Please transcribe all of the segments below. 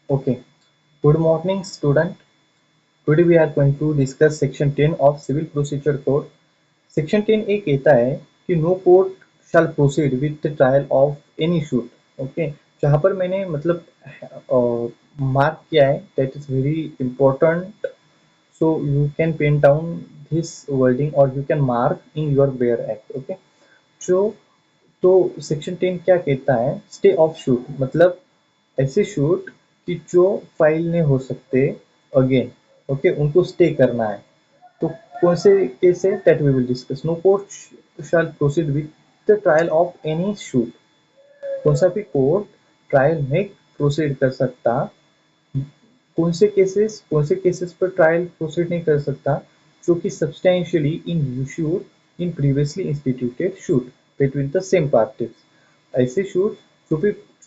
Okay. Good morning, student. Today we are going to discuss section 10 of Civil Procedure Code. Section 10 ये कहता है कि no court shall proceed with the trial of any suit. Okay. जहाँ पर मैंने मतलब mark किया है that is very important. So you can pen down this wording or you can mark in your bare act. Okay. जो तो section 10 क्या कहता है स्टे ऑफ शूट मतलब ऐसे शूट कि जो फाइल नहीं हो सकते अगेन ओके उनको स्टे करना है तो कौन से केस है that we will discuss no court shall proceed with the trial of any suit कौन सा भी कोर्ट ट्रायल में प्रोसीड कर सकता कौन से केसेस पर ट्रायल प्रोसीड नहीं कर सकता जो कि substantially in issued in previously instituted suit between the same parties ऐसे शूट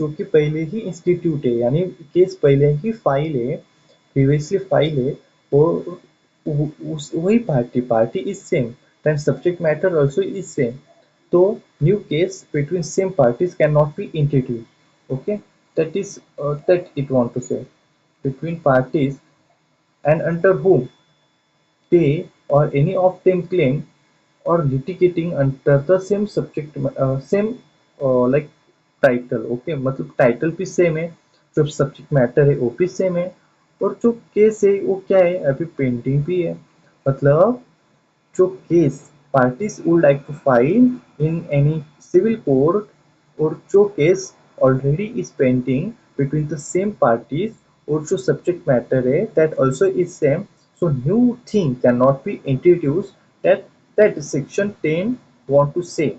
जो कि पहले ही इंस्टीट्यूट है यानी केस पहले ही फाइल है प्रीवियसली फाइल है और वही party is same then subject matter also is same तो new case between same parties cannot be introduced okay that it want to say between parties and under whom they or any of them claim or litigating under the same subject same like title okay मतलब title भी same है जो subject matter है वो भी same है और जो केस है वो क्या है अभी पेंडिंग भी है मतलब जो case parties would like to file in any civil court और जो case already is pending between the same parties और जो subject matter है that also is same so new thing cannot be introduced that section 10 want to say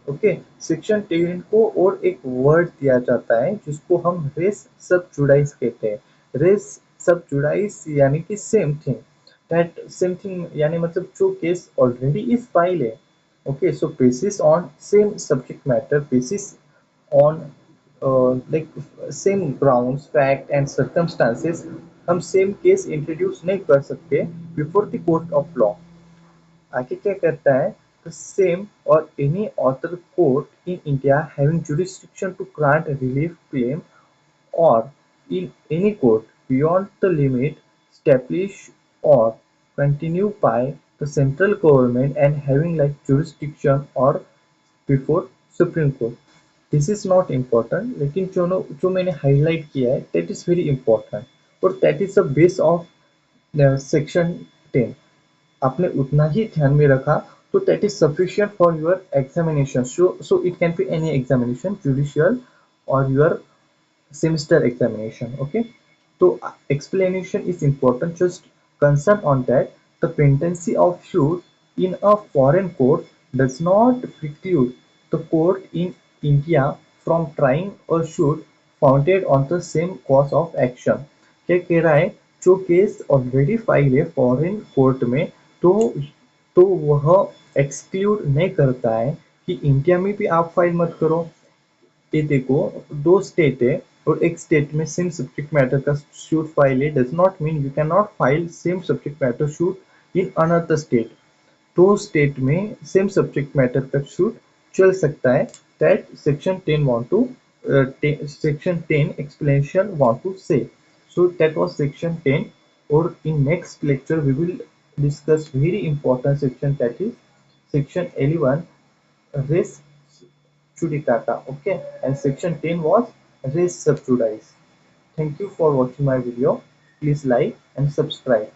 okay section 10 को और एक word दिया जाता है जिसको हम रेस सब जुडाइस कहते हैं रेस सब जुडाइस यानी कि same thing that same thing यानी मतलब जो केस ऑलरेडी इज फाइल है okay so basis on same subject matter basis on like same grounds fact and circumstances हम सेम केस इंट्रोड्यूस नहीं कर सकते before the court of law आगे क्या करता है the same or any other court in India having jurisdiction to grant a relief claim or in any court beyond the limit established or continued by the central government and having like jurisdiction or before Supreme Court. This is not important लेकिन जो मैंने highlight किया है that is very important और that is the base of section 10 आपने उतना ही ध्यान में रखा तो that is sufficient for your examination so it can be any examination judicial or your semester examination okay so explanation is important just concern on that the pendency of suit in a foreign court does not preclude the court in India from trying a suit founded on the same cause of action क्या कह रहा है जो case already file है foreign court में तो तो वह एक्सक्लूड नहीं करता है कि इंडिया में भी आप फाइल मत करो ये देखो दो स्टेट है और एक स्टेट में सेम सब्जेक्ट मैटर का शूट फाइल है does not mean you can not file same subject matter suit in another state दो स्टेट में सेम सब्जेक्ट मैटर का शूट चल सकता है that section 10 want to section 10 explanation want to say so that was section 10 or in next lecture we will discuss very important section that is section 11 res judicata okay and section 10 was res sub judice thank you for watching my video please like and subscribe